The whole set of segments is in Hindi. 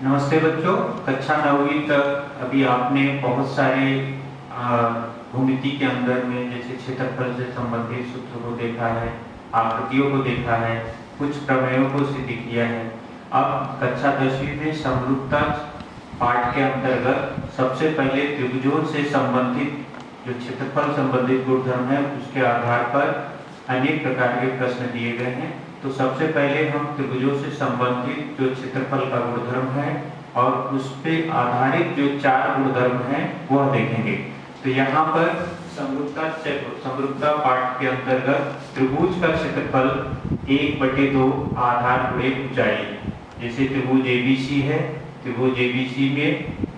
नमस्ते बच्चों। कक्षा 9वीं तक अभी आपने बहुत सारे भूमिति के अंदर में जैसे क्षेत्रफल से संबंधित सूत्र को देखा है, आकृतियों को देखा है, कुछ प्रमेयों को सिद्ध किया है। अब कक्षा 10वीं में समरूपता पाठ के अंतर्गत सबसे पहले त्रिभुजों से संबंधित जो क्षेत्रफल संबंधित गुणधर्म है उसके आधार पर अनेक प्रकार के प्रश्न दिए गए हैं। तो सबसे पहले हम त्रिभुजों से संबंधित जो क्षेत्रफल का गुणधर्म है और उस पे आधारित जो चार गुणधर्म हैं वह देखेंगे। तो यहाँ पर समरूपता पाठ के अंतर्गत त्रिभुज का क्षेत्रफल 1/2 आधार गुणे ऊंचाई। जैसे त्रिभुज एबीसी है, त्रिभुज एबीसी में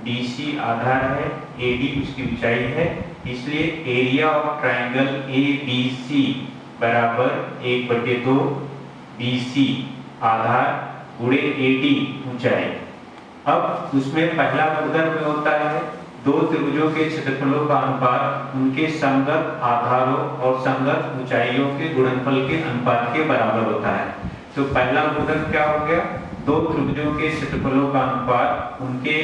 BC आधार है, AD उसकी ऊंचाई है, इसलिए एरिया ऑफ ट्रायंगल ABC बराबर 1/2 BC आधार गुणे AD ऊंचाई। अब उसमें पहला गुणधर्म होता है दो त्रिभुजों के क्षेत्रफलों का अनुपात उनके संगत आधारों और संगत ऊंचाइयों के गुणनफल के अनुपात के बराबर होता है। तो पहला गुणधर्म क्या हो गया? दो त्रिभुजों के क्षेत्रफलों का अनुपात उनके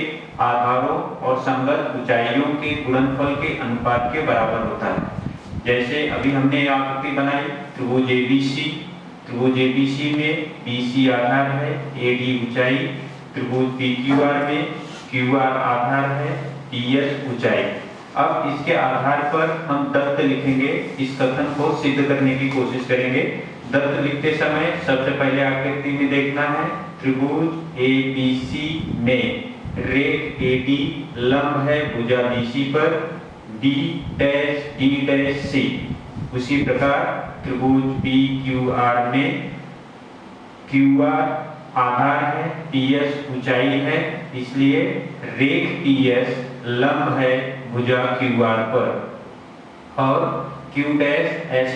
आधारों और संगत ऊंचाइयों के गुणनफल के अनुपात के बराबर होता है। जैसे अभी हमने आकृति बनाई त्रिभुज एबीसी, त्रिभुज एबीसी में BC आधार है, AD ऊंचाई, त्रिभुज PQR में QR आधार है, DS ऊंचाई। अब इसके आधार पर हम दत्त लिखेंगे, इस कथन को सिद्ध करने की कोशिश करेंगे। दत्त लिखते समय सबसे पहले आकृति में देखना है त्रिभुज ABC में रेख AD लंब है भुजा BC पर, D', उसी प्रकार त्रिभुज PQR में QR आधार है, TS ऊंचाई है, इसलिए रेख TS लंब है भुजा QR पर और Q', S',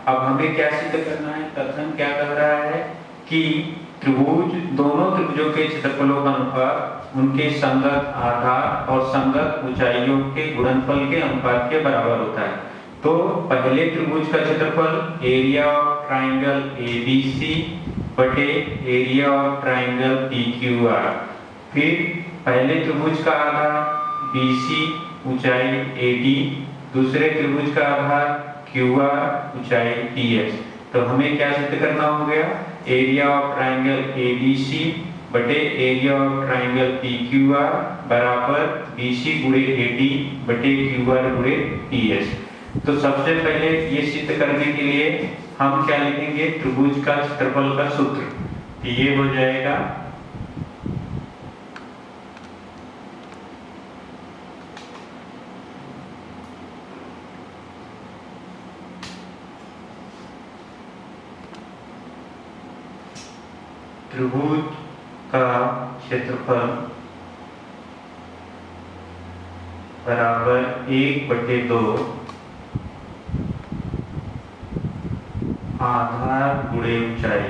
अब हमें क्या सिद्ध करना है? कथन क्या कह रहा है कि दोनों त्रिभुजों के क्षेत्रफलों का अनुपात उनके संगत आधार और संगत ऊंचाइयों के गुणनफल के अनुपात के बराबर होता है। तो पहले त्रिभुज का क्षेत्रफल एरिया ऑफ ट्रायंगल ABC बटे एरिया ऑफ ट्रायंगल PQR, फिर पहले त्रिभुज का आधार BC ऊंचाई AD, दूसरे त्रिभुज का आधार QR ऊंचाई TS। तो हमें क्या सिद्ध करना हो गया? एरिया ऑफ ट्रायंगल ABC बटे एरिया ऑफ ट्रायंगल PQR बराबर BC गुणे AD बटे QR गुणे TS। तो सबसे पहले ये सिद्ध करने के लिए हम क्या लिखेंगे? त्रिभुज का क्षेत्रफल का सूत्र। ये हो जाएगा त्रिभुज का क्षेत्रफल बराबर 1/2 आधार गुणे ऊंचाई।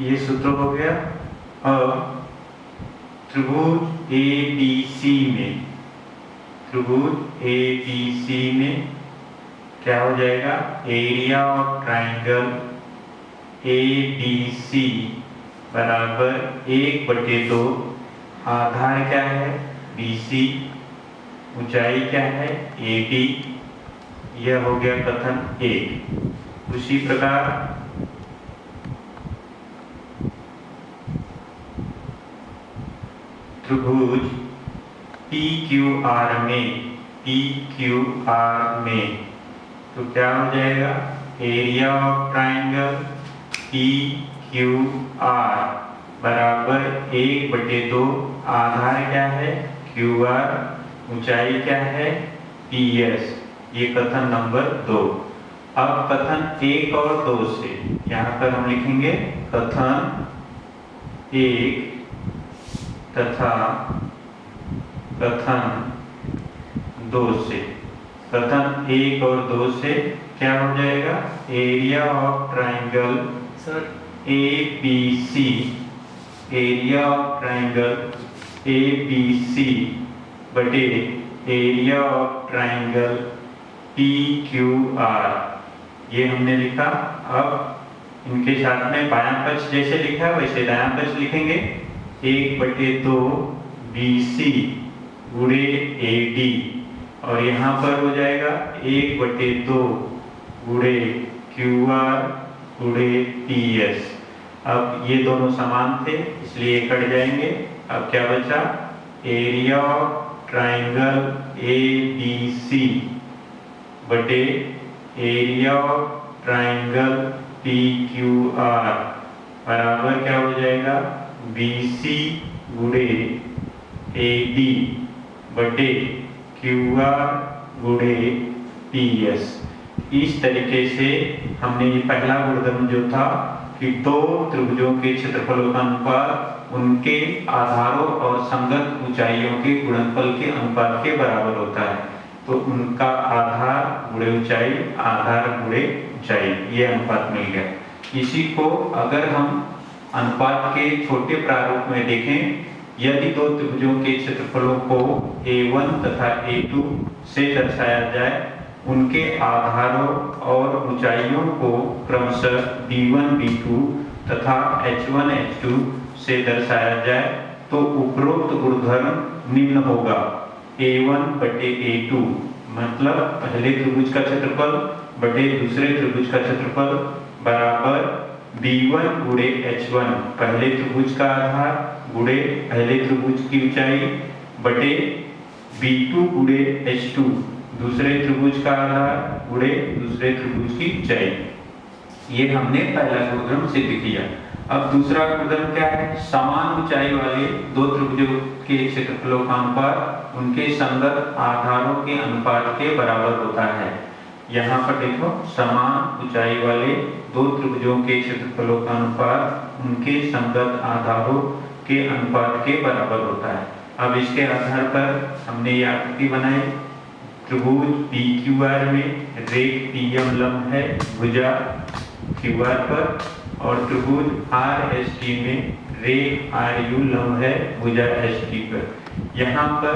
ये सूत्र हो गया। अब त्रिभुज ABC में क्या हो जाएगा? एरिया ऑफ ट्रायंगल ABC बराबर 1/2 आधार क्या है? BC, ऊंचाई क्या है? AD। यह हो गया कथन 1। उसी प्रकार त्रिभुज PQR में तो क्या हो जाएगा? एरिया ऑफ ट्रायंगल PQR बराबर 1/2 आधार क्या है? QR, ऊंचाई क्या है? TS। ये कथन नंबर 2। अब कथन 1 और 2 से यहाँ पर हम लिखेंगे कथन 1 तथा कथन 2 से। कथन 1 और 2 से क्या हो जाएगा? एरिया ऑफ ट्रायंगल ABC बटे एरिया ऑफ ट्रायंगल PQR, ये हमने लिखा। अब इनके साथ में बायां पक्ष जैसे लिखा है वैसे दायां पक्ष लिखेंगे। 1/2 BC गुणे AD, और यहाँ पर हो जाएगा 1/2 गुणे QR गुणे PS। अब ये दोनों समान थे इसलिए कट जाएंगे। अब क्या बचा, एरिया ऑफ ट्राइंगल ABC बटे एरिया ऑफ ट्राइंगल PQR बराबर क्या हो जाएगा, BC गुणे AD बटे QR गुणे PS। इस तरीके से हमने ये पहला गुणधर्म जो था कि दो त्रिभुजों के क्षेत्रफलों का अनुपात उनके आधारों और संगत ऊंचाइयों के गुणनफल के अनुपात के बराबर होता है। तो उनका आधार गुणे ऊंचाई, आधार गुणे ऊंचाई, ये अनुपात मिल गया। इसी को अगर हम अनुपात के छोटे प्रारूप में देखें, यदि दो त्रिभुजों के क्षेत्रफलों को A1 तथा A2 से दर्शाया जाए, उनके आधारों और ऊंचाइयों को क्रमशः B1 B2 तथा H1 H2 से दर्शाया जाए, तो उपरोक्त गुणधर्म निम्न होगा। A1 बटे A2 मतलब पहले त्रिभुज का क्षेत्रफल बटे दूसरे त्रिभुज का क्षेत्रफल बराबर B1 गुणे H1 पहले त्रिभुज का आधार गुणे पहले त्रिभुज की ऊंचाई बटे B2 गुणे H2 दूसरे त्रिभुज का आधार गुणे दूसरे त्रिभुज की ऊंचाई। ये हमने पहला गुणधर्म सिद्ध किया। अब दूसरा गुणधर्म क्या है, समान ऊंचाई वाले दो त्रिभुजों के क्षेत्रफलों का अनुपात उनके संगत आधारों के अनुपात के बराबर होता है। यहाँ पर देखो, समान ऊंचाई वाले दो त्रिभुजों के क्षेत्रफलों का अनुपात उनके संगत आधारों के अनुपात के बराबर होता है। अब इसके आधार पर हमने ये आकृति बनाई। त्रिभुज PQR में रेख PM लंब है भुजा QR पर, और त्रिभुज RST में रेख RU लंब है भुजा ST पर। यहाँ पर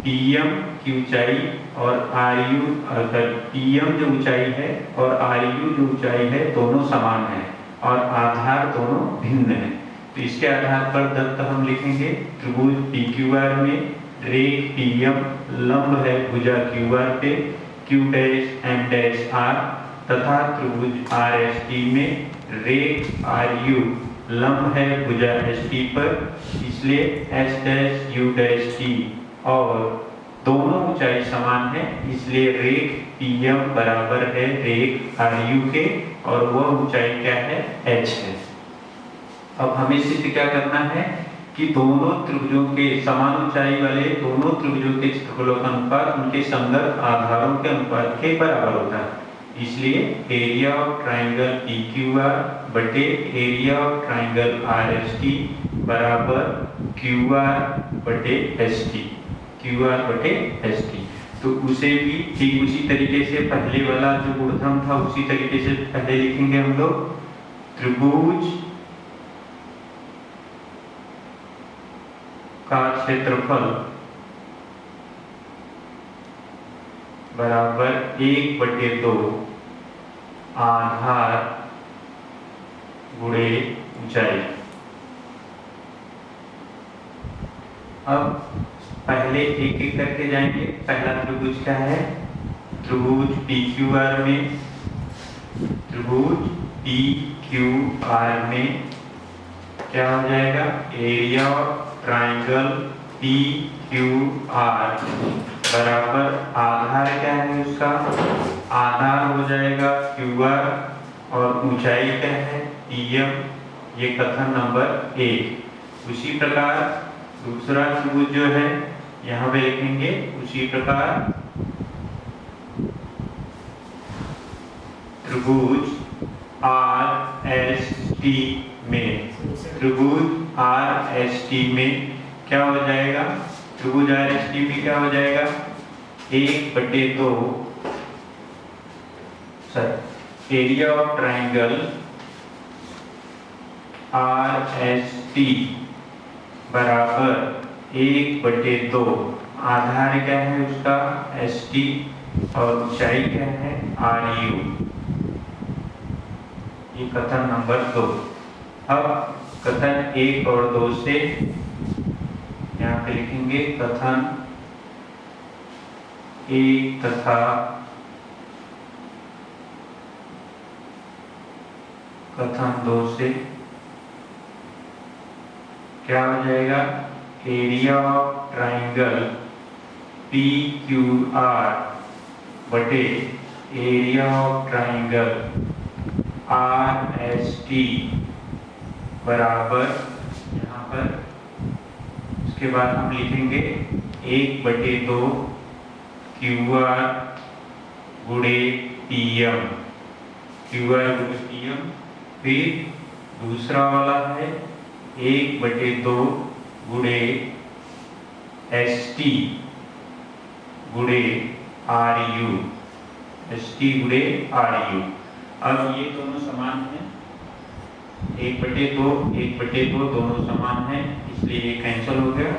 PM की ऊंचाई और RU अगर PM जो ऊंचाई है और RU जो ऊंचाई है दोनों समान है और आधार दोनों भिन्न है। तो इसके आधार पर दत्त हम लिखेंगे, त्रिभुज PQR में रेख PM लंब है भुजा QR पे Q', M', तथा त्रिभुज RST में रेख RU लंब है भुजा ST पर, इसलिए S', U', और दोनों ऊंचाई समान है, इसलिए रेख PM बराबर है रेख RU के, और वह ऊंचाई क्या है, H है। अब हमें सिद्ध क्या करना है कि दोनों त्रिभुजों के समान ऊंचाई वाले दोनों त्रिभुजों के क्षेत्रफलों का अनुपात उनके संगत आधारों के अनुपात के बराबर होता है। इसलिए एरिया ऑफ ट्राइंगल PQR बटे एरिया ऑफ ट्राइंगल RST बराबर QR बटे ST, QR बटे ST। तो उसे भी ठीक उसी तरीके से पहले वाला जो गुणधर्म था उसी तरीके से पहले लिखेंगे हम लोग। त्रिभुज का क्षेत्रफल बराबर 1/2 आधार गुणे ऊंचाई। अब पहले एक एक करके जाएंगे। पहला त्रिभुज क्या है, त्रिभुज PQR में, त्रिभुज PQR में क्या हो जाएगा, एरिया ऑफ ट्राइंगल PQR बराबर आधार क्या है उसका, आधार हो जाएगा QR और ऊंचाई क्या है PM। ये कथन नंबर 1। उसी प्रकार दूसरा त्रिभुज जो है यहाँ पे लिखेंगे उसी प्रकार त्रिभुज RST में, त्रिभुज RST में क्या हो जाएगा, त्रिभुज RST में क्या हो जाएगा, 1/2 एरिया ऑफ ट्राइंगल RST बराबर 1/2 आधार क्या है उसका ST और ऊंचाई क्या है RU। ये कथन नंबर 2। अब कथन 1 और 2 से यहाँ पे लिखेंगे कथन 1 तथा कथन 2 से क्या हो जाएगा, एरिया ऑफ ट्राइंगल PQR बटे एरिया ऑफ ट्राइंगल RST बराबर, यहाँ पर उसके बाद हम लिखेंगे 1/2 QR गुणे PM, QR गुणे PM। फिर दूसरा वाला है 1/2 गुणे ST गुणे RU, ST गुणे RU। अब ये दोनों समान हैं, 1/2 दोनों समान हैं, इसलिए ये कैंसिल हो गया।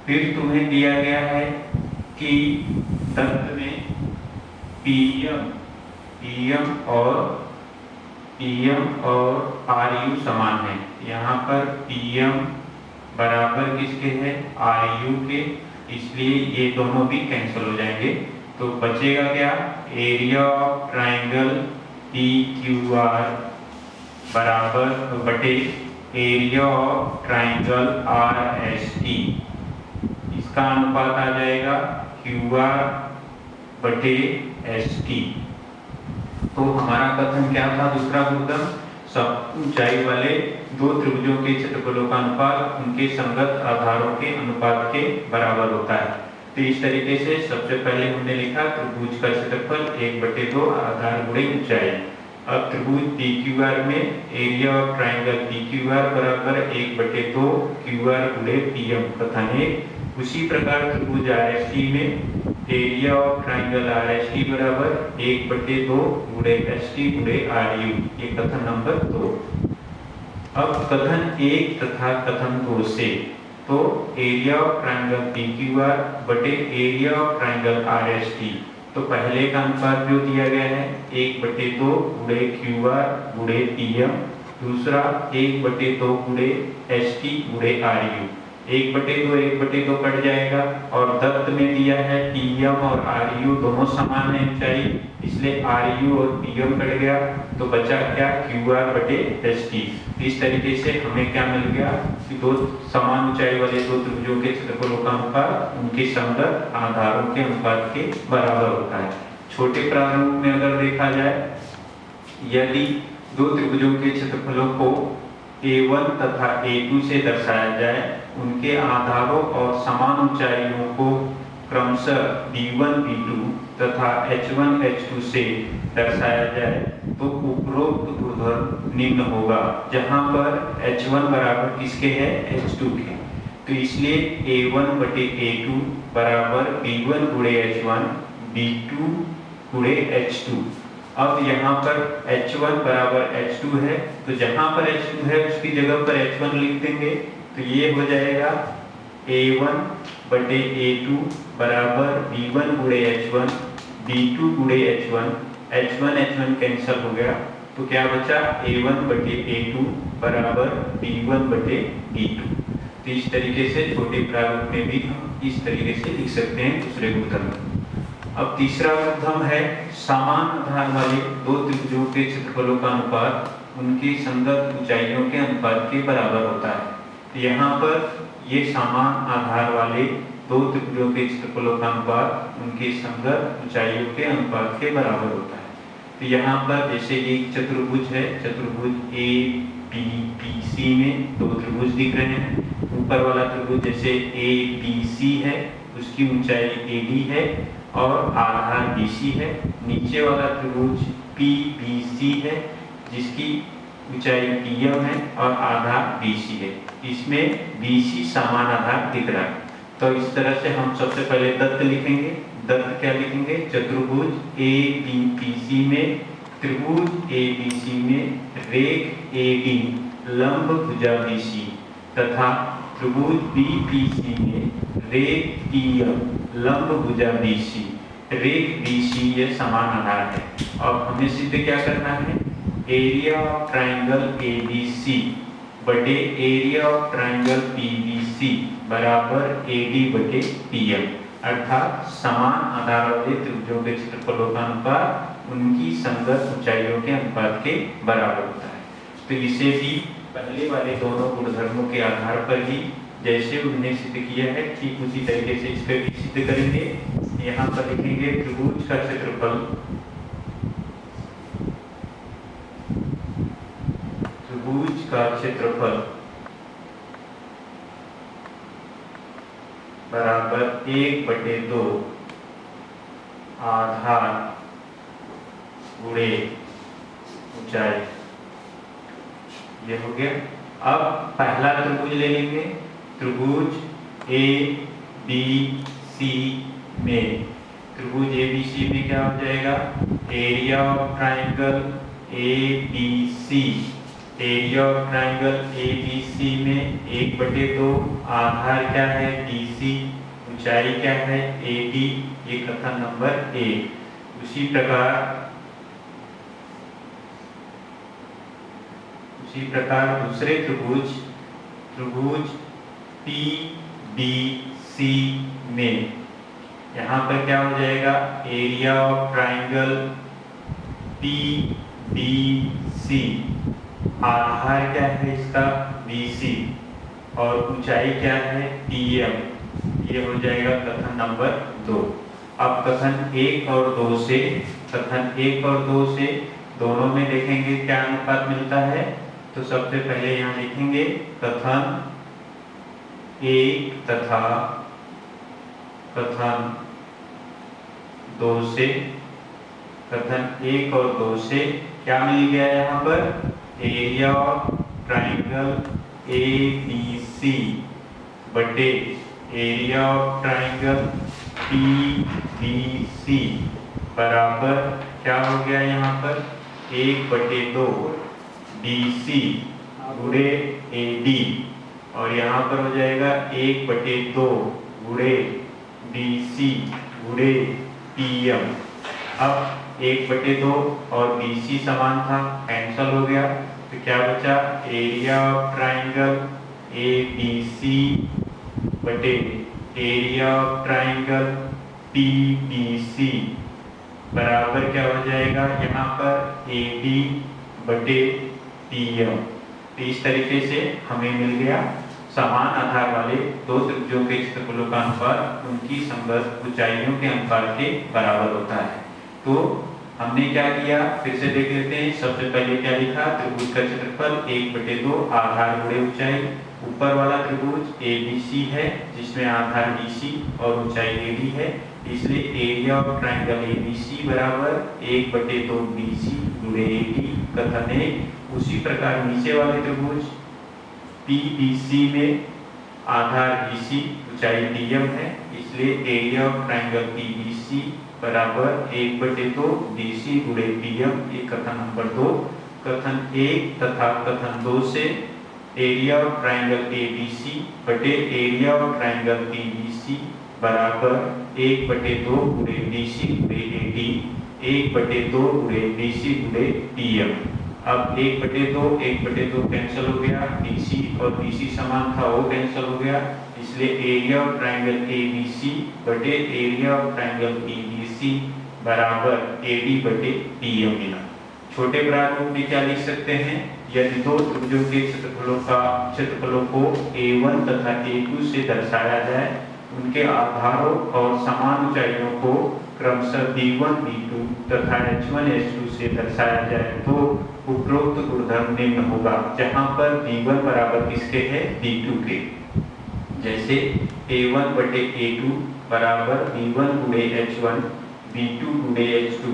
फिर तुम्हें दिया गया है कि तत्व में PM और RU समान है। यहाँ पर PM बराबर किसके है, RU के, इसलिए ये दोनों भी कैंसिल हो जाएंगे। तो बचेगा क्या, एरिया ऑफ ट्राइंगल PQR बराबर बटे एरिया ऑफ ट्राइंगल RST, इसका अनुपात आ जाएगा QR बटे ST। तो हमारा कथन क्या था, दूसरा गुणधर्म, सब ऊंचाई वाले दो त्रिभुजों के क्षेत्रफलों का अनुपात उनके संगत आधारों के अनुपात के बराबर होता है। तो इस तरीके से सबसे पहले हमने लिखा त्रिभुज का क्षेत्रफल 1/2 आधार गुणे ऊंचाई। अब त्रिभुज PQR में एरिया ऑफ ट्राइंगल PQR बराबर 1/2 QR गुणे PM कथन 1। उसी प्रकार त्रिभुज RST में एरिया ऑफ ट्राइंगल RST बराबर 1/2 गुणे ST गुणे RU, ये कथन नंबर 2। अब कथन 1 तथा कथन 2 से, तो एरिया ऑफ ट्राइंगल PQR बटे एरिया ऑफ ट्राइंगल RST, तो पहले का अनुपात जो दिया गया है 1/2 गुणे QR गुणे PM, दूसरा 1/2 गुणे ST गुणे RU। 1/2 कट जाएगा और दत्त में दिया है PM और RU दोनों समान है ऊंचाई, इसलिए RU और PM कट गया, तो बचा क्या, QR बटे ST। इस तरीके से हमें क्या मिल गया कि दो समान ऊंचाई वाले दो त्रिभुजों के क्षेत्रफलों का अनुपात उनके संगत आधारों के अनुपात के बराबर होता है। छोटे प्रारूप में अगर देखा जाए, यदि दो त्रिभुजों के क्षेत्रफलों को A1 तथा A2 से दर्शाया जाए, उनके आधारों और समान ऊंचाइयों को क्रमशः B1 B2 तथा H1 H2 से दर्शाया जाए, तो उपरोक्त गुणधर्म निम्न होगा, जहां पर H1 बराबर किसके है, H2 के। तो इसलिए A1 बटे A2 बराबर B1 गुणे H1 B2 गुणे H2। अब यहाँ पर H1 बराबर H2 है, तो जहां पर H2 है उसकी जगह पर H1 लिख देंगे, तो ये हो जाएगा A1 बटे A2 बराबर B1 गुणे H1 B2 गुणे H1, H1 कैंसिल हो गया, तो क्या बचा, A1 बटे A2 बराबर B1 बटे B2। तो इस तरीके से छोटे प्रारूप में भी हम इस तरीके से लिख सकते हैं दूसरे गुणधर्म। अब तीसरा गुणधर्म है समान आधार वाले दो त्रिभुजों के क्षेत्रफलों का अनुपात उनकी संगत ऊंचाइयों के अनुपात के बराबर होता है। तो यहाँ पर ये समान आधार वाले दो त्रिभुजों के क्षेत्रफलों का अनुपात उनकी संगत ऊंचाइयों के अनुपात के बराबर होता है। तो यहाँ पर जैसे एक चतुर्भुज है, चतुर्भुज ABBC में दो त्रिभुज दिख रहे हैं। ऊपर वाला त्रिभुज जैसे ABC है, उसकी ऊंचाई AD है और आधार BC है। नीचे वाला त्रिभुज PBC है, जिसकी ऊंचाई PM है और आधार BC है। इसमें BC समान आधार दिख रहा है। तो इस तरह से हम सबसे पहले दत्त लिखेंगे। दत्त क्या लिखेंगे, चतुर्भुज ABBC में त्रिभुज ABC में रेख AD लंब भुजा BC तथा त्रिभुज BPC में रेख PM लंब भुजा BC, रेख BC ये समान आधार है। अब हमें सिद्ध क्या करना है, एरिया ऑफ ट्राइंगल एबीसी बटे एरिया ऑफ ट्राइंगल पीबीसी बराबर एडी बटे पीएम, अर्थात समान आधार वाले त्रिभुजों के क्षेत्रफलों का अनुपात उनकी संगत ऊंचाइयों के अनुपात के बराबर होता है। तो इसे भी पहले वाले दोनों गुणधर्मों के आधार पर ही जैसे उन्होंने सिद्ध किया है ठीक उसी तरीके से इस पर भी सिद्ध करेंगे। यहाँ पर लिखेंगे त्रिभुज का क्षेत्रफल, त्रिभुज का क्षेत्रफल बराबर 1/2 आधार गुणे ऊंचाई, ये हो गया। अब पहला त्रिभुज ले लेंगे, त्रिभुज ए बी सी में, त्रिभुज ए बी सी में क्या हो जाएगा, area of triangle A B C, area of triangle A B C में 1/2 आधार क्या है BC, ऊंचाई क्या है AD, ये कथन नंबर ए। उसी प्रकार दूसरे त्रिभुज, त्रिभुज PBC में यहाँ पर क्या हो जाएगा, एरिया ऑफ ट्राइंगल PBC, आधार क्या है इसका BC और ऊंचाई क्या है PM, ये हो जाएगा कथन नंबर 2। अब कथन 1 और 2 से, कथन 1 और 2 से दोनों में देखेंगे क्या अनुपात मिलता है। तो सबसे पहले यहाँ लिखेंगे कथन 1 तथा कथन 2 से, कथन 1 और 2 से क्या मिल गया यहाँ पर, एरिया ऑफ ट्राइंगल ABC बटे एरिया ऑफ ट्राइंगल PBC बराबर क्या हो गया यहाँ पर 1/2 BC गुणे AD, और यहाँ पर हो जाएगा 1/2 गुणे BC गुणे PM। अब 1/2 और BC समान था, कैंसल हो गया, तो क्या बचा, एरिया ऑफ ट्राइंगल ABC बटे एरिया ऑफ ट्राइंगल PBC बराबर क्या हो जाएगा यहाँ पर AD बटे PM। तो इस तरीके से हमें मिल गया समान आधार वाले दो त्रिभुजों के क्षेत्रफलों का अनुपात उनकी संगत ऊंचाइयों के अनुपात के बराबर होता है। तो हमने क्या किया, फिर से देख लेते हैं। सबसे पहले क्या लिखा, त्रिभुज का क्षेत्रफल 1/2 आधार गुणे ऊंचाई। ऊपर वाला त्रिभुज ABC है जिसमें आधार BC और ऊंचाई AD है, इसलिए एरिया ऑफ ट्राइंगल ABC बराबर 1/2 BC गुणे AD कथन है। उसी प्रकार नीचे वाले त्रिभुज PBC में आधार BC ऊंचाई DM है, इसलिए एरिया ऑफ ट्राइंगल PBC बराबर 1/2 BC गुणे PM, ये कथन नंबर 2। कथन 1 तथा कथन 2 से एरिया ऑफ ट्राइंगल ABC बटे एरिया ऑफ ट्राइंगल PBC बराबर 1/2 गुणे BC गुणे AD, 1/2 गुणे BC गुणे PM। अब 1/2 कैंसिल हो गया, BC और BC समान था वो कैंसिल हो गया, इसलिए एरिया ऑफ ट्राइंगल ABC बटे एरिया ऑफ ट्राइंगल PBC बराबर AD बटे PM मिला। छोटे प्रारूप में क्या लिख सकते हैं, यदि दो त्रिभुजों के क्षेत्रफलों को A1 तथा A2 से दर्शाया जाए, उनके आधारों और समान ऊंचाइयों को क्रमशः B1 B2 तथा H1 H2 से दर्शाया जाए तो उपरोक्त गुणधर्म निम्न होगा, जहां पर B1 बराबर किसके है, B2 के। जैसे A1 बटे A2 बराबर B1 गुणे H1, B2 गुणे H2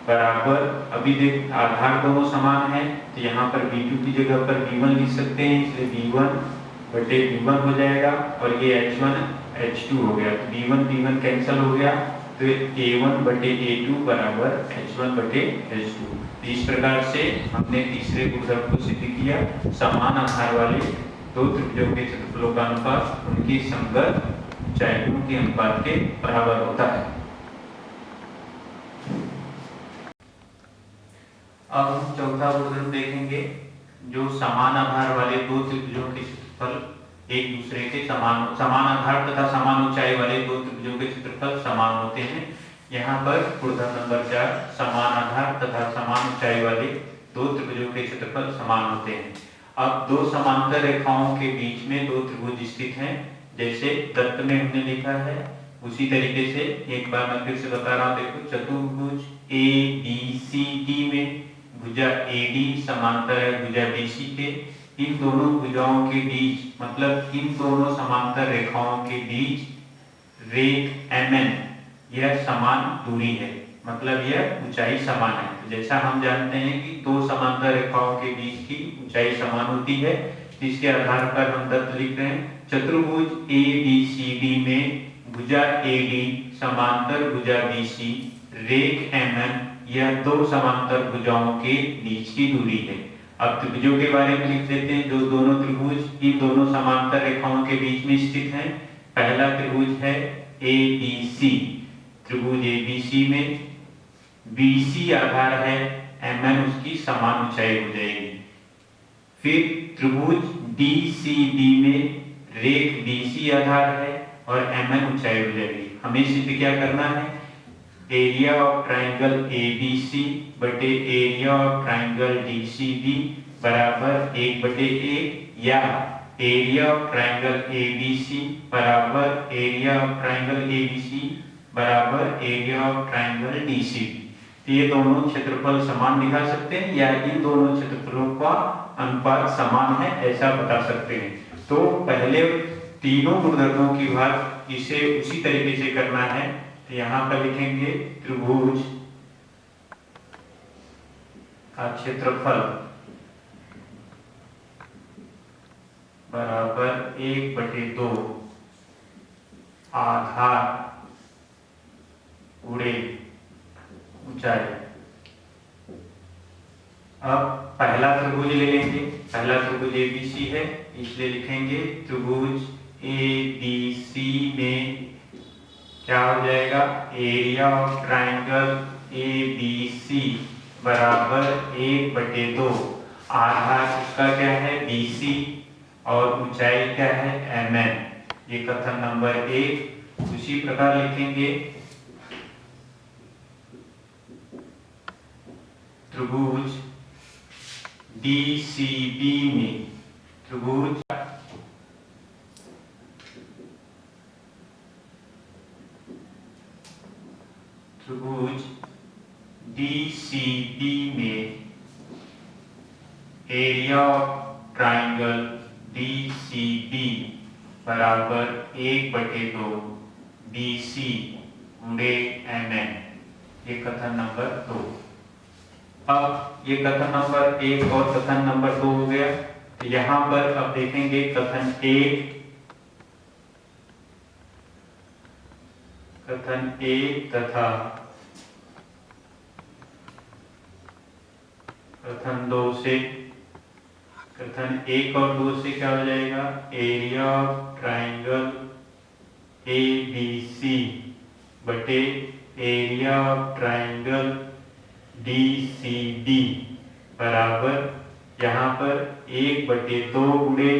बराबर, अभी देख आधार दोनों समान है तो यहाँ पर B2 की जगह पर B1 लिख सकते हैं, इसलिए B1 बटे B1 हो जाएगा और ये H1 H2 हो गया, तो B1 B1 कैंसिल हो गया, तो A1 बटे A2 बराबर H1 बटे H2। तो इस प्रकार से हमने तीसरे गुणधर्म को सिद्ध किया, समान आधार वाले दो त्रिभुजों के क्षेत्रफलों का अनुपात उनकी संगत ऊंचाइयों के अनुपात के बराबर होता है। अब हम चौथा गुणधर्म देखेंगे, जो समान आधार वाले दो त्रिभुजों के क्षेत्रफल एक दूसरे के समान आधार तथा समान ऊंचाई वाले दो त्रिभुजों के क्षेत्रफल समान होते हैं। यहाँ पर गुणधर्म नंबर 4, समान आधार तथा समान ऊंचाई वाले दो त्रिभुजों के क्षेत्रफल समान होते हैं। अब दो समांतर रेखाओं के बीच में दो त्रिभुज स्थित हैं, जैसे दत्त में हमने लिखा है उसी तरीके से एक बार मैं फिर से बता रहा हूं। देखो, चतुर्भुज ए बी सी डी में भुजा एडी समांतर है भुजा बीसी के। इन दोनों भुजाओं के बीच मतलब इन दोनों समांतर रेखाओं के बीच रेख MN यह समान दूरी है, मतलब यह ऊंचाई समान है। तो जैसा हम जानते हैं कि दो समांतर रेखाओं के बीच की ऊंचाई समान होती है, इसके आधार पर हम तत्व लिख रहे हैं। चतुर्भुज ABCD में भुजा AD समांतर भुजा BC रेख MN यह दो समांतर भुजाओं के बीच की दूरी है। अब त्रिभुजों के बारे में लिख देते हैं, जो दोनों त्रिभुज इन दोनों समांतर रेखाओं के बीच में स्थित हैं। पहला त्रिभुज है ABC, त्रिभुज ABC में BC आधार है, MN उसकी समान ऊंचाई हो जाएगी। फिर त्रिभुज DCD में रेख BC आधार है और MN ऊंचाई हो जाएगी। हमें सिद्ध क्या करना है, एरिया ऑफ ट्राइंगल ABC बटे एरिया ऑफ ट्राइंगल DCB बराबर 1/1 या एरिया ऑफ ट्राइंगल ABC बराबर एरिया ऑफ ट्राइंगल ABC बराबर एरिया ऑफ ट्राइंगल DCB। ये दोनों क्षेत्रफल समान दिखा सकते हैं या इन दोनों क्षेत्रफलों का अनुपात समान है ऐसा बता सकते हैं। तो पहले तीनों गुणधर्मों की बात इसे उसी तरीके से करना है। तो यहाँ पर लिखेंगे त्रिभुज का क्षेत्रफल बराबर 1/2 आधार गुणे ऊंचाई। अब पहला त्रिभुज ले लेंगे, पहला त्रिभुज ABC है इसलिए लिखेंगे त्रिभुज ABC में क्या हो जाएगा, एरिया ऑफ ट्राइंगल ABC बराबर 1/2 आधार उसका क्या है BC और ऊंचाई क्या है MN। ये कथन नंबर 1। उसी प्रकार लिखेंगे त्रिभुज DCB में त्रिभुज DCB में एरिया ऑफ ट्राइंगल DCB बराबर 1/2 BC गुणे MN। ये कथन नंबर 2। अब ये कथन नंबर 1 और कथन नंबर 2 हो गया। तो यहाँ पर अब देखेंगे कथन 1 तथा कथन 2 से। कथन 1 और 2 से क्या हो जाएगा, एरिया ऑफ ट्राइंगल ABC बटे एरिया ऑफ ट्राइंगल DCB बराबर यहाँ पर 1/2 गुणे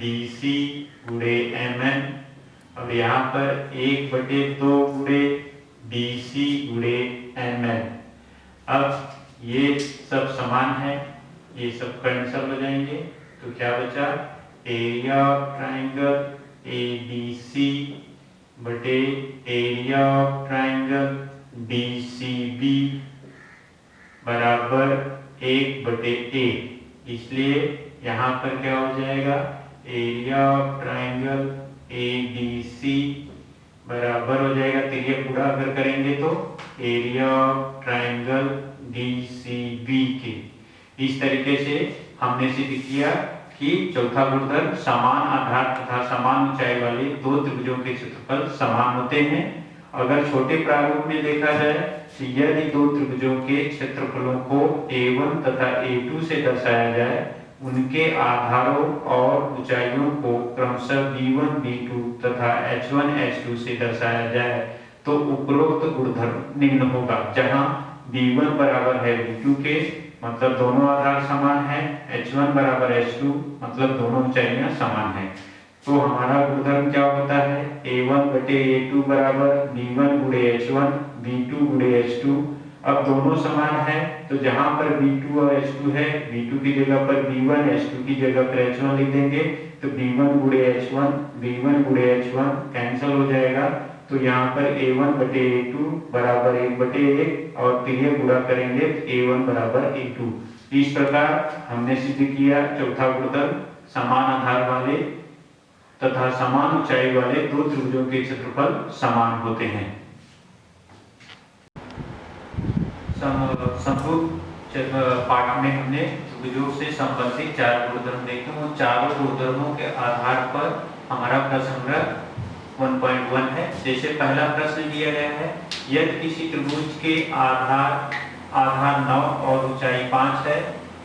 BC गुणे MN और यहाँ पर 1/2 गुणे BC गुणे MN। अब ये सब समान है, ये सब कैंसिल हो जाएंगे। तो क्या बचा, एरिया ऑफ ट्राइंगल ABC बटे एरिया ऑफ ट्राइंगल DCB बराबर 1/1। इसलिए यहाँ पर क्या हो जाएगा, एरिया ऑफ ट्राइंगल ABC बराबर हो जाएगा, त्रिज्या पूरा अगर करेंगे तो एरिया ऑफ ट्राइंगल DCB के। इस तरीके से हमने सिद्ध किया कि चौथा गुणधर्म समान आधार तथा समान ऊंचाई वाले दो त्रिभुजों के क्षेत्रफल समान होते हैं। अगर छोटे प्रारूप में देखा जाए तो यदि दो त्रिभुजों के क्षेत्रफलों को A1 तथा A2 से दर्शाया जाए, उनके आधारों और ऊंचाइयों को क्रमशः B1 B2 तथा H1 H2 से दर्शाया जाए तो उपरोक्त गुणधर्म निम्न होगा, जहां B1 बराबर है B2 के मतलब दोनों आधार समान है, H1 बराबर H2 मतलब दोनों ऊंचाइयां समान है। तो हमारा गुणधर्म क्या होता है, A1 बटे A2 बराबर B1 गुणे H1 B2 गुणे H2। अब दोनों समान है तो जहां पर B2 और H2 है, B2 की जगह पर B1, H2 की जगह पर H1 लिख देंगे। तो B1 गुणे H1 B1 गुणे H1 कैंसिल हो जाएगा। तो यहाँ पर A1 बटे A2 बराबर 1 बटे 1 और तिर्य गुणा करेंगे तो A1 बराबर A2। इस प्रकार हमने सिद्ध किया चौथा गुणधर्म, समान आधार वाले तथा समान ऊंचाई वाले दो त्रिभुजों के क्षेत्रफल समान होते हैं। पाठ में हमने त्रिभुजों से संबंधित 4 गुणधर्म देखे। उन चारों गुणधर्मों के आधार पर हमारा प्रश्न 1.1 है। जैसे पहला प्रश्न दिया गया है, यदि किसी त्रिभुज के आधार 9 और ऊंचाई 5 है,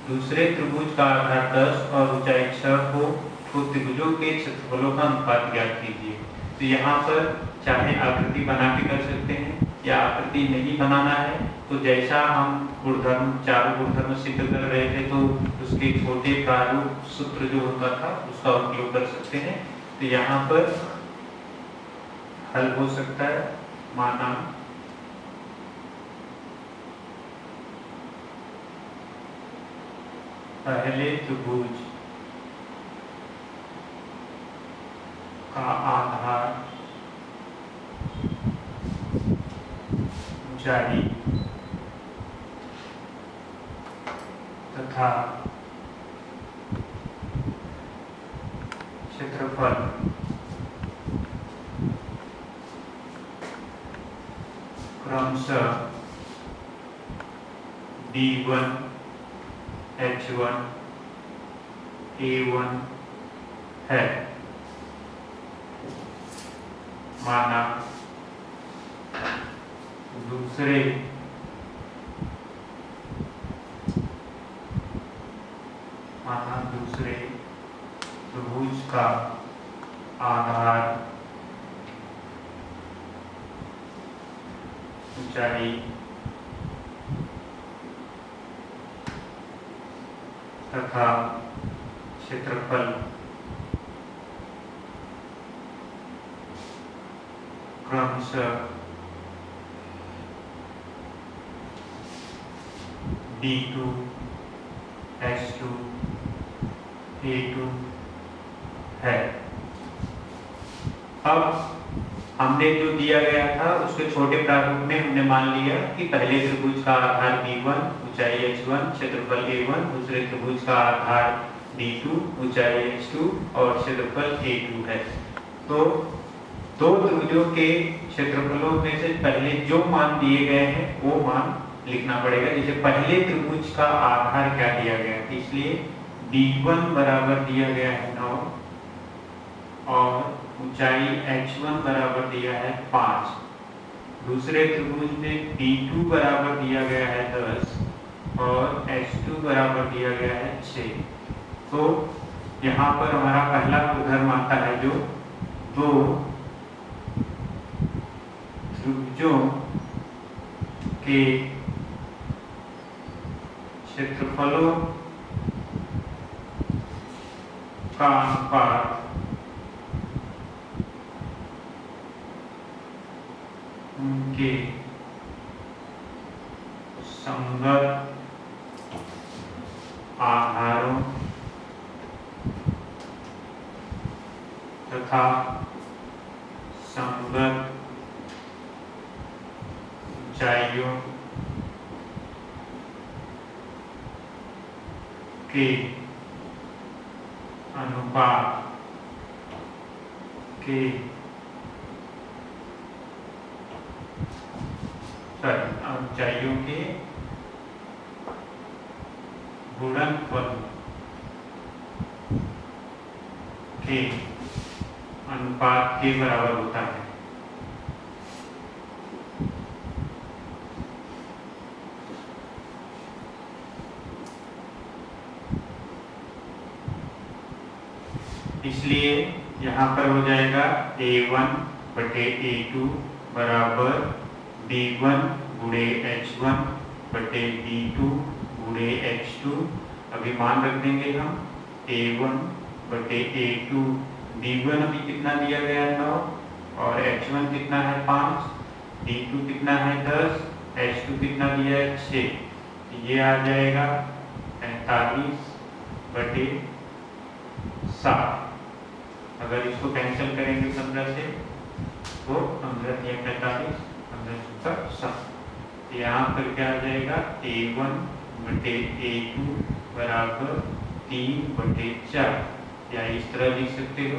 दूसरे त्रिभुज का आधार 10 और ऊंचाई 6 हो, तो त्रिभुजों के क्षेत्रफलों का अनुपात ज्ञात कीजिए। तो यहाँ पर चाहे आकृति बना के कर सकते हैं या आकृति नहीं बनाना है तो जैसा हम गुणधर्म चारों गुणधर्म सिद्ध कर रहे थे तो उसके छोटे प्रारूप सूत्र जो होता था उसका उपयोग कर सकते हैं। तो यहाँ पर हल हो सकता है, माना पहले त्रिभुज का आधार ऊंचाई तथा क्षेत्रफल क्रमशः B1 H1 A1 है। माना दूसरे त्रिभुज का आधार ऊंचाई तथा क्षेत्रफल क्रमशः B2 H2 A2 है। अब हमने जो दिया गया था उसके छोटे प्रारूप में हमने मान लिया कि पहले त्रिभुज का आधार B1 ऊंचाई H1 क्षेत्रफल A1, दूसरे त्रिभुज का आधार B2 ऊंचाई H2 और क्षेत्रफल A2 है। तो दो त्रिभुजों के क्षेत्रफलों में से पहले जो मान दिए गए हैं वो मान लिखना पड़ेगा। जैसे पहले त्रिभुज का आधार क्या दिया गया है, इसलिए B1 बराबर दिया गया है 9 और ऊंचाई H1 बराबर दिया है 5। दूसरे त्रिभुज में B2 बराबर दिया गया है 10 और H2 बराबर दिया गया है 6। तो यहाँ पर हमारा पहला गुणधर्म आता है जो दो त्रिभुजों के क्षेत्रफलों का अनुपात उनके संगत आधारों तथा संगत ऊंचाइयों के अनुपात के ऊंचाइयों के गुणनफल के अनुपात के बराबर होता है। इसलिए यहाँ पर हो जाएगा A1 बटे A2 बराबर B1 गुणे H1 बटे B2 गुणे h2, अभी मान रख देंगे हम a1 बटे a2, d1 अभी कितना दिया गया है 9 और h1 कितना है 5, d2 कितना है 10, h2 कितना दिया है 6, ये आ जाएगा 45 बटे 7। अगर इसको कैंसिल करेंगे 15 से तो 15 या 45, 15 7, यहाँ पर क्या आ जाएगा a1 बटे a2 बराबर 3 बटे 4, या इस तरह लिख सकते हो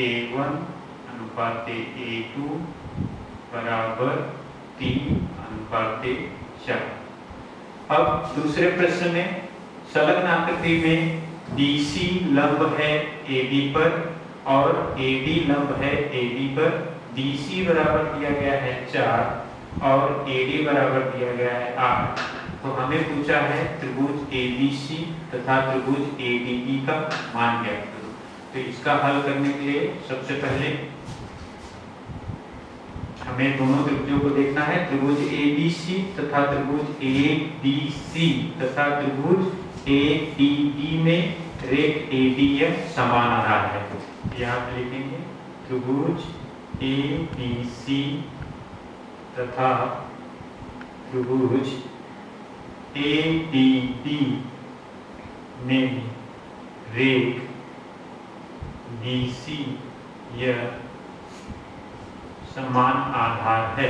a1 अनुपात a2 बराबर 3 अनुपात 4। अब दूसरे प्रश्न में संलग्न आकृति में BC लंब है AB पर और AD लंब है AD पर, BC बराबर दिया गया है 4 और AD बराबर दिया गया है 8। तो हमें पूछा है त्रिभुज ABC तथा त्रिभुज ADB का मान ज्ञात करो। तो इसका हल करने के लिए सबसे पहले हमें दोनों त्रिभुजों को देखना है, त्रिभुज ABC तथा त्रिभुज ADC तथा त्रिभुज ADB में रेख ADF समान आधार है। यहाँ पे लिखेंगे त्रिभुज ABC तथा त्रिभुज ADB में रेख BC यह समान आधार है।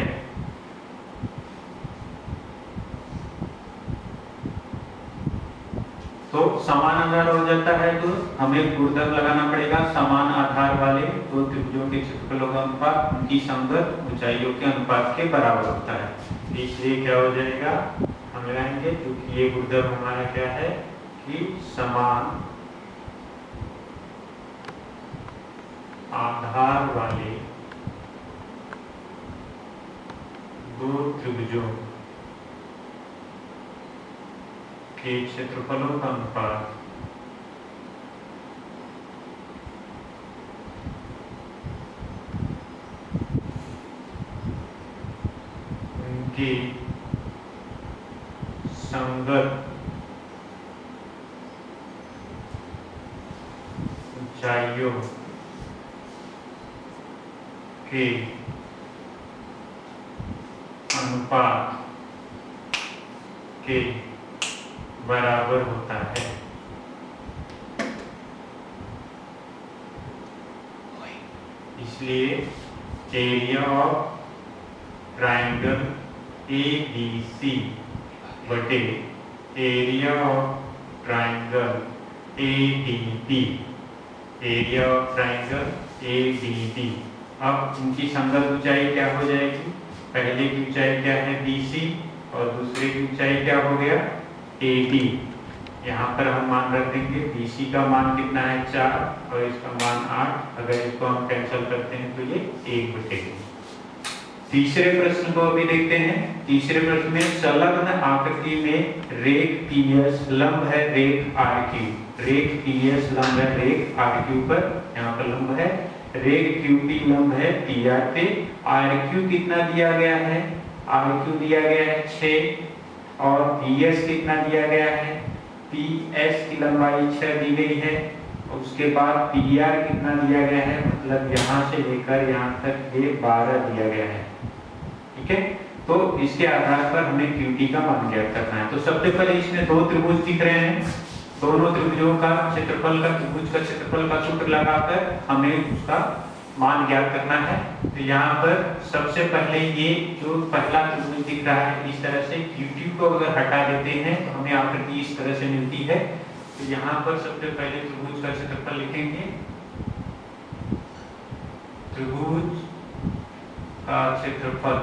तो समान आधार हो जाता है तो हमें गुणधर्म लगाना पड़ेगा, समान आधार वाले दो त्रिभुजों के क्षेत्रफलों का अनुपात उनकी संगत ऊंचाइयों के अनुपात के बराबर होता है। इसलिए क्या हो जाएगा, हम लगाएंगे क्योंकि ये गुणधर्म हमारा क्या है कि समान आधार वाले दो त्रिभुजों के क्षेत्रफलों का अनुपात उनके संगत ऊंचाइयों के अनुपात के बराबर होता है। इसलिए एरिया ऑफ ट्रायंगल ABC बटे area of triangle ADB, area of triangle ADB। अब इनकी संगत ऊंचाई क्या हो जाएगी, पहले की ऊंचाई क्या है BC और दूसरे की ऊंचाई क्या हो गया AD। यहाँ पर हम मान रख देंगे BC का मान कितना है 4 और इसका मान 8, अगर इसको हम कैंसिल करते हैं तो ये 1 बटे। तीसरे प्रश्न को अभी देखते हैं। तीसरे प्रश्न में संलग्न आकृति में रेख PS लंब है रेख RQ, रेख PS लंब है रेख RQ पर, यहाँ पर लंब है, रेख QP लंब है PR पे, RQ कितना दिया गया है, RQ दिया गया है 6 और PS कितना दिया गया है, PS की लंबाई 6 दी गई है, उसके बाद PR कितना दिया गया है, मतलब यहाँ से लेकर यहाँ तक ये 12 दिया गया है। ठीक है, तो इसके आधार पर हमें QT का मान ज्ञात करना है। तो सबसे पहले इसमें दो त्रिभुज दिख रहे हैं, दोनों त्रिभुजों का क्षेत्रफल का त्रिभुज का क्षेत्रफल का सूत्र लगाकर हमें उसका मान ज्ञात करना है। तो यहाँ पर सबसे पहले ये जो पहला त्रिभुज दिख रहा है, इस तरह से QT को अगर हटा देते हैं तो हमें आकृति इस तरह से मिलती है। तो यहाँ पर सबसे पहले त्रिभुज का क्षेत्रफल लिखेंगे, त्रिभुज का क्षेत्रफल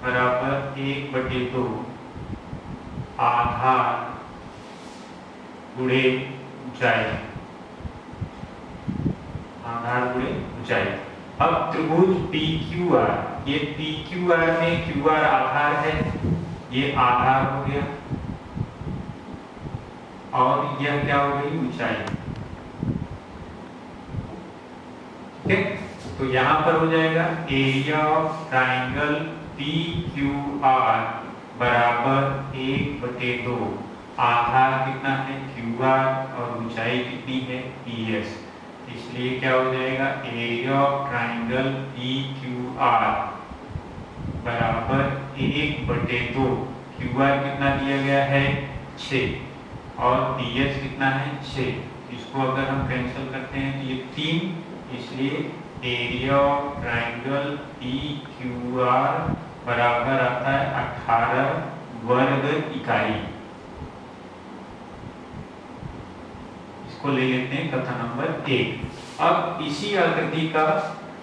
बराबर 1/2 आधार गुणे ऊंचाई, आधार गुणे ऊंचाई। अब त्रिभुज PQR, ये PQR में QR आधार है, ये आधार हो गया और यह क्या हो गई ऊंचाई। ठीक है, तो यहां पर हो जाएगा area of triangle P Q R बराबर 1/2 आधार कितना है क्यू आर और ऊंचाई कितनी है पी एस। इसलिए क्या हो जाएगा area of triangle P Q R बराबर 1/2 क्यू आर कितना दिया गया है 6 और पी एस कितना है 6। इसको अगर हम कैंसिल करते हैं तो ये 3, इसलिए area of triangle P Q R बराबर आता है 18 वर्ग इकाई। इसको ले लेते हैं कथन नंबर 1। अब इसी आकृति का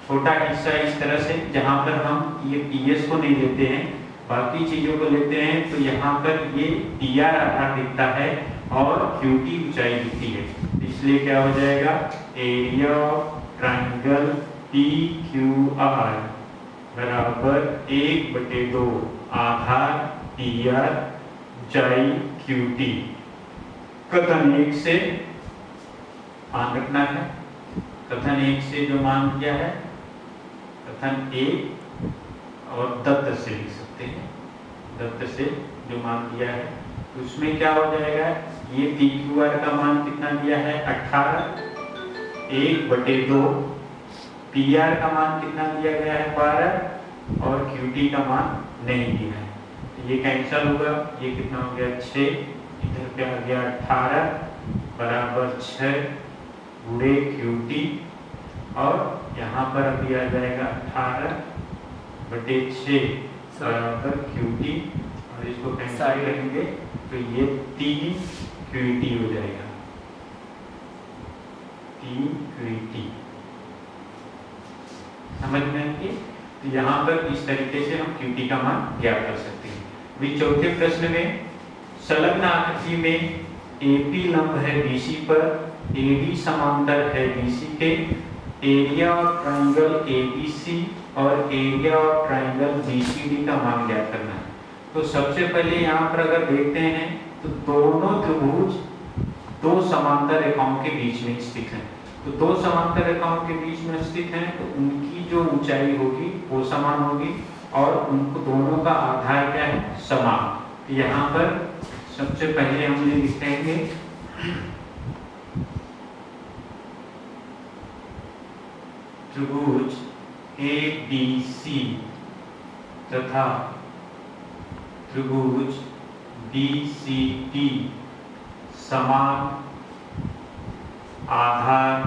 छोटा हिस्सा इस तरह से जहां पर हम ये पीएस को नहीं लेते हैं बाकी चीजों को लेते हैं तो यहाँ पर ये पीआर आधार दिखता है और क्यूटी ऊंचाई दिखती है। इसलिए क्या हो जाएगा area of triangle P Q R बराबर 1/2 आधार पीआर ऊंचाई क्यूटी। कथन 1 से मान रखना है। कथन 1 से जो मान दिया है कथन 1 और दत्त से लिख सकते हैं। दत्त से जो मान दिया है उसमें क्या हो जाएगा ये पी क्यू आर का मान कितना दिया है 18 1/2 पी आर का मान कितना दिया गया है 12 और क्यू टी का मान नहीं दिया है तो ये कैंसिल होगा। ये कितना हो गया 6 इधर पे आ गया 18 बराबर 6 गुणे क्यू टी और यहाँ पर अभी आ जाएगा 18/6 बराबर क्यू टी और इसको कैंसिल करेंगे तो ये 3 क्यू टी हो जाएगा 3 क्यू टी। समझ में आएगी। तो यहाँ पर इस तरीके से हम क्यू टी का मान ज्ञात कर सकते हैं। अभी चौथे प्रश्न में संलग्न आकृति में एपी लंब है बीसी पर एडी समांतर है बीसी के एरिया ऑफ ट्राइंगल एबीसी और एरिया ऑफ ट्राइंगल बीसीडी का मान ज्ञात करना है। तो सबसे पहले यहाँ पर अगर देखते हैं तो दोनों त्रिभुज दो समांतर रेखाओं के बीच में स्थित हैं। तो दो समांतर रेखाओं के बीच में स्थित हैं तो उनकी जो ऊंचाई होगी वो समान होगी और उनको दोनों का आधार क्या है समान। तो यहाँ पर सबसे पहले हम ये लिखेंगे त्रिभुज ABC तथा त्रिभुज BCD समान आधार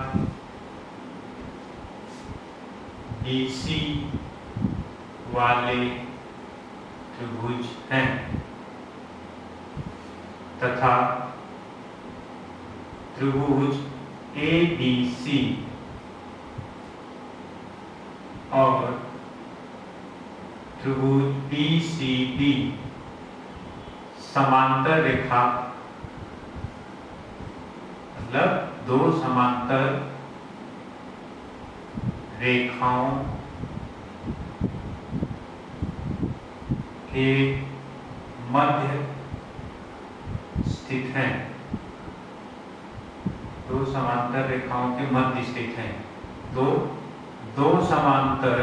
BC वाले त्रिभुज हैं तथा त्रिभुज ABC और त्रिभुज BCD समांतर रेखा मतलब दो समांतर रेखाओं के मध्य स्थित हैं। दो समांतर रेखाओं के मध्य स्थित हैं। दो समांतर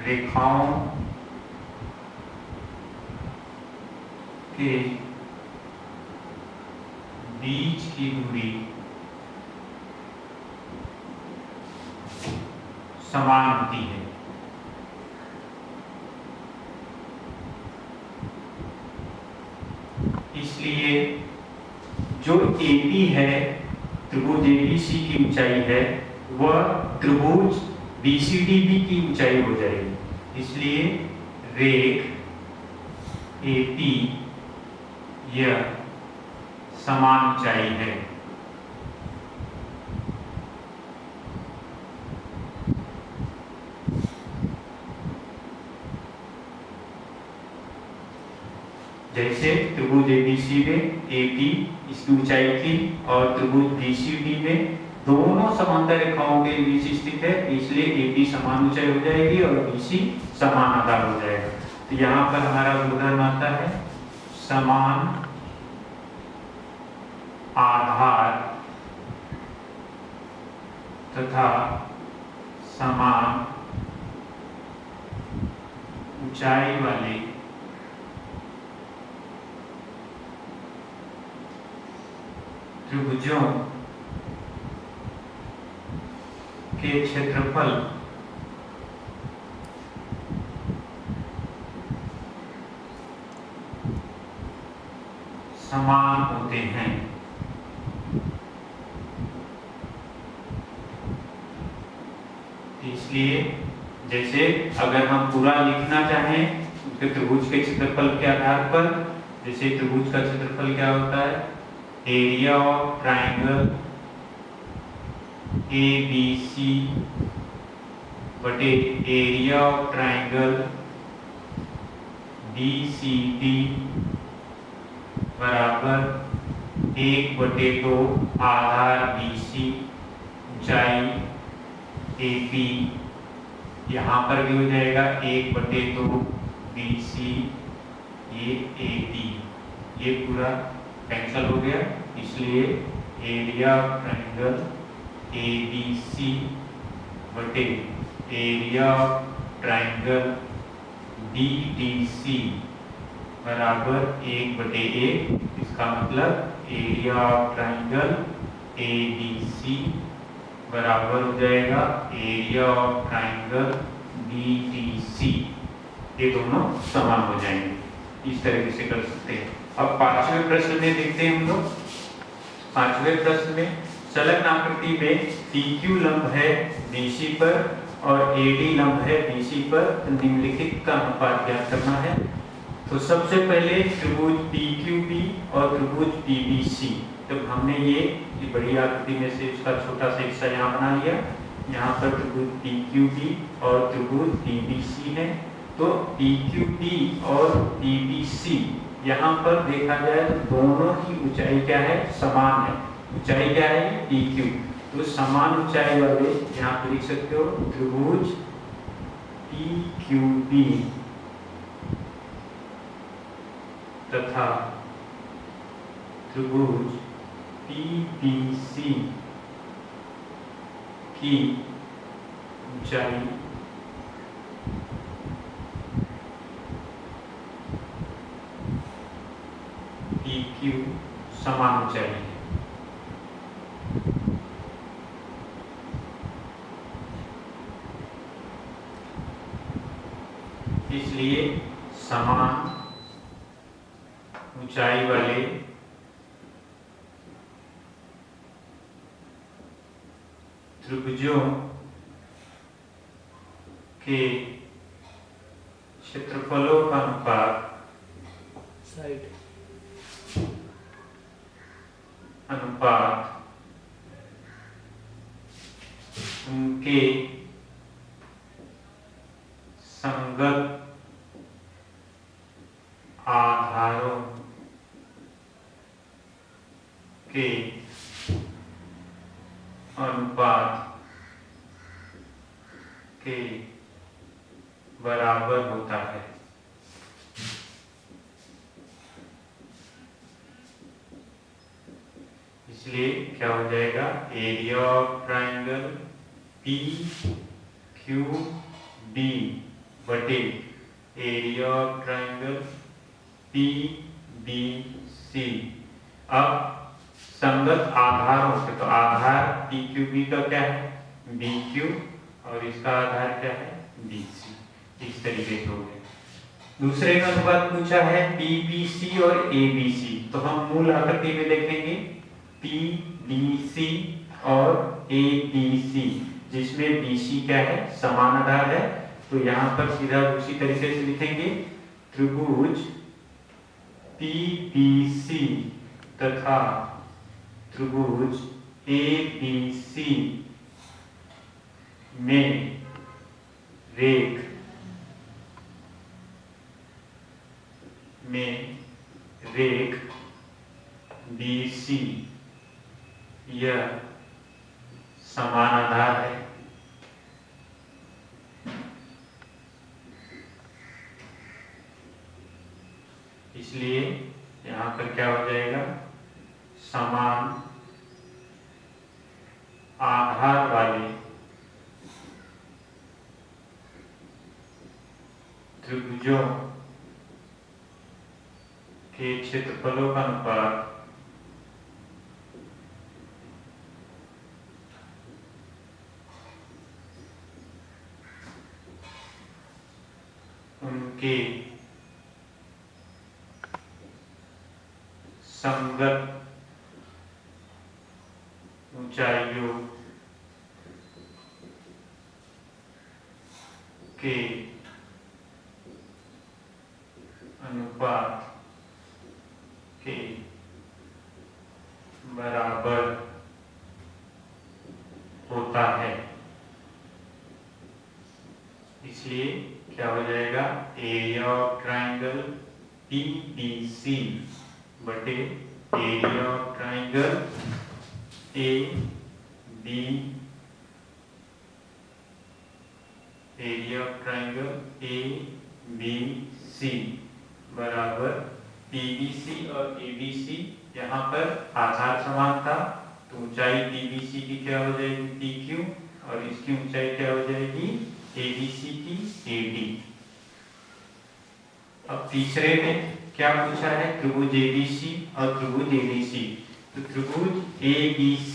रेखाओं के बीच की दूरी समान होती है। इसलिए जो AP है त्रिभुज ABC की ऊंचाई है वह त्रिभुज BCDB की ऊंचाई हो जाएगी। इसलिए रेख AP यह समान ऊंचाई है। जैसे त्रिभुज ABC में AP इसकी ऊंचाई थी और त्रिभुज BCD में दोनों समांतर रेखाओं के बीच स्थित है इसलिए AP समान ऊंचाई हो जाएगी और BC समान आधार हो जाएगा। तो यहाँ पर हमारा उदाहरण आता है समान आधार तथा समान ऊंचाई वाले त्रिभुजों के क्षेत्रफल समान होते हैं। इसलिए जैसे अगर हम पूरा लिखना चाहें उसके त्रिभुज के क्षेत्रफल के आधार पर, जैसे त्रिभुज का क्षेत्रफल क्या होता है, एरिया ऑफ ट्राइंगल ABC बटे एरिया ऑफ ट्राइंगल BCD बराबर 1/2 आधार BC ऊंचाई AP, यहाँ पर भी हो जाएगा 1/2 BC ये AP, ये पूरा कैंसल हो गया। इसलिए एरिया ऑफ ट्राइंगल ABC बटे एरिया ऑफ ट्राइंगल BDC बराबर 1/1। इसका मतलब एरिया ऑफ ट्राइंगल ABC बराबर हो जाएगा एरिया ऑफ ट्राइंगल BDC, ये दोनों समान हो जाएंगे। इस तरीके से कर सकते हैं। अब पांचवें प्रश्न में देखते हैं हम लोग। पांचवें प्रश्न में संलग्न आकृति में PQ लंब है BC पर और AD लंब है BC पर, निम्नलिखित का अनुपात ज्ञात करना है। तो सबसे पहले त्रिभुज PQB और त्रिभुज PBC, तो हमने ये बड़ी आकृति में से इसका छोटा सा हिस्सा यहाँ बना लिया। यहाँ पर त्रिभुज PQB और त्रिभुज PBC है। तो PQB और PBC यहाँ पर देखा जाए तो दोनों की ऊंचाई क्या है, समान है। ऊंचाई क्या है, PQ, तो समान ऊंचाई वाले यहाँ पे लिख सकते हो त्रिभुज PQB तथा त्रिभुज PBC की ऊंचाई PQ समान ऊंचाई है। इसलिए समान ऊंचाई वाले त्रिभुजों के क्षेत्रफलों का अनुपात उनके संगत आधारों के अनुपात के बराबर होता है। इसलिए क्या हो जाएगा, एरिया ऑफ ट्राइंगल PQB बटे एरिया ऑफ ट्राइंगल PBC। अब संगत आधारों से, तो आधार PQB का क्या है, BQ, और इसका आधार क्या है, BC। इस तरीके से हो गया। दूसरे का अनुपात पूछा है PBC और ABC, तो हम मूल आकृति में देखेंगे PBC और ABC, जिसमें BC क्या है, समान आधार है। तो यहाँ पर सीधा उसी तरीके से लिखेंगे त्रिभुज PBC तथा त्रिभुज ABC में रेख BC यह समान आधार है। इसलिए यहाँ पर क्या हो जाएगा, समान आधार वाले त्रिभुजों के क्षेत्रफलों का अनुपात उनके संगत ऊंचाइयों के अनुपात के बराबर होता है। इसलिए क्या हो जाएगा, एरिया ऑफ ट्राइंगल PBC बटे एरिया ऑफ ट्राइंगल ABC बराबर PBC और ABC। यहाँ पर आधार समान था तो ऊंचाई PBC की क्या हो जाएगी, PQ, और इसकी ऊंचाई क्या हो जाएगी, ABC की AD। अब तीसरे में क्या पूछा है, त्रिभुज ABC और त्रिभुज ADC। तो त्रिभुज ABC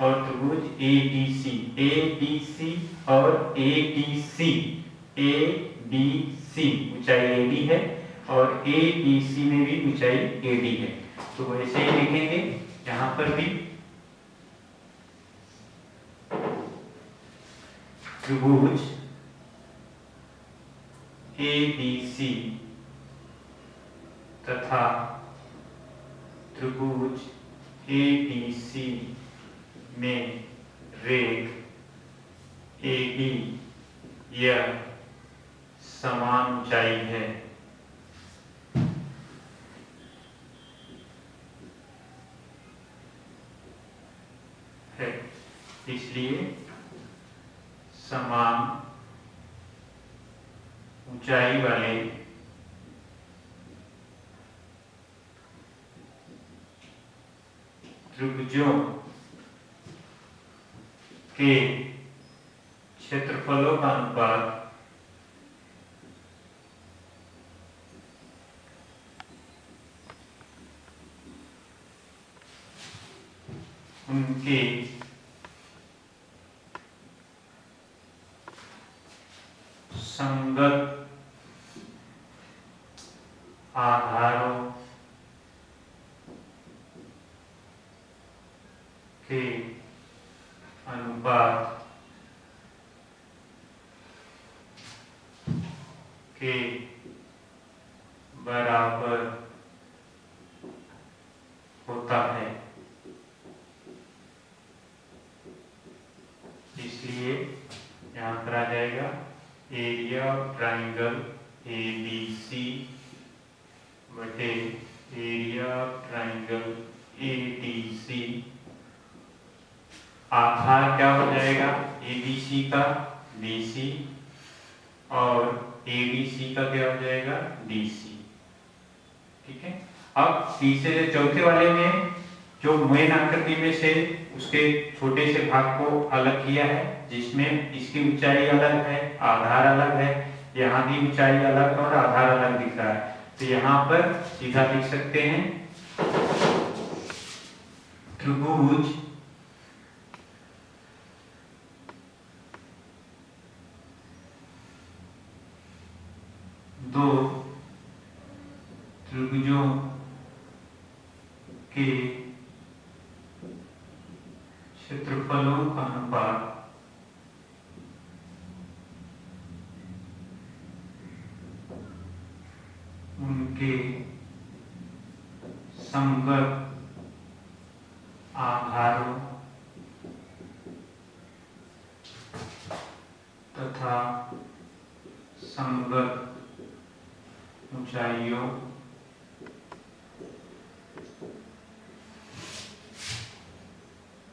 और त्रिभुज ABC और ABC ऊंचाई AD है और ABC में भी ऊंचाई AD है। तो वैसे ही लिखेंगे यहाँ पर भी त्रिभुज ABC तथा त्रिभुज ADC में रेख AB यह समान ऊंचाई है, इसलिए समान ऊंचाई वाले त्रिभुजों के क्षेत्रफलों का अनुपात उनके संगत आधारों के अनुपात के बराबर होता है। इसलिए यहाँ पर आ जाएगा एरिया ऑफ ट्राइंगल ABC बटे एरिया ऑफ ट्राइंगल ADC। आधार क्या हो जाएगा, ABC का BC और ADC का क्या हो जाएगा, DC। ठीक है। अब तीसरे चौथे वाले में जो मेन आकृति में से उसके छोटे से भाग को अलग किया है, जिसमें इसकी ऊंचाई अलग है, आधार अलग है, यहाँ की ऊंचाई अलग और आधार अलग दिख रहा है। तो यहाँ पर सीधा लिख सकते हैं त्रिभुज दो त्रिभुजों के क्षेत्रफलों का अनुपात उनके संगत आधारों तथा संगत ऊंचाइयों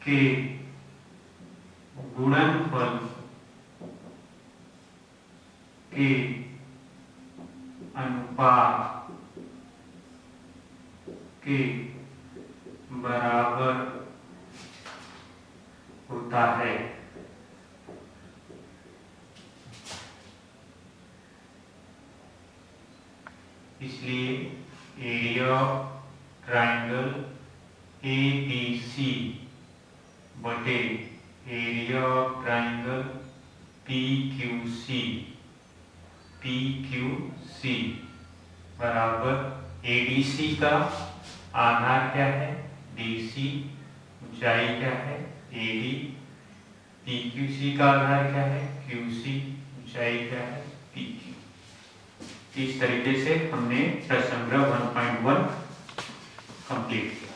के गुणनफल के अनुपात के बराबर होता है। एरिया ऑफ ट्राइंगल ABC बटे एरिया ऑफ ट्राइंगल PQC बराबर ADC का आधार क्या है DC, ऊंचाई क्या है AD, PQC का आधार क्या है QC, ऊंचाई क्या है PQ। इस तरीके से हमने प्रश्न संग्रह 1.1 कंप्लीट किया।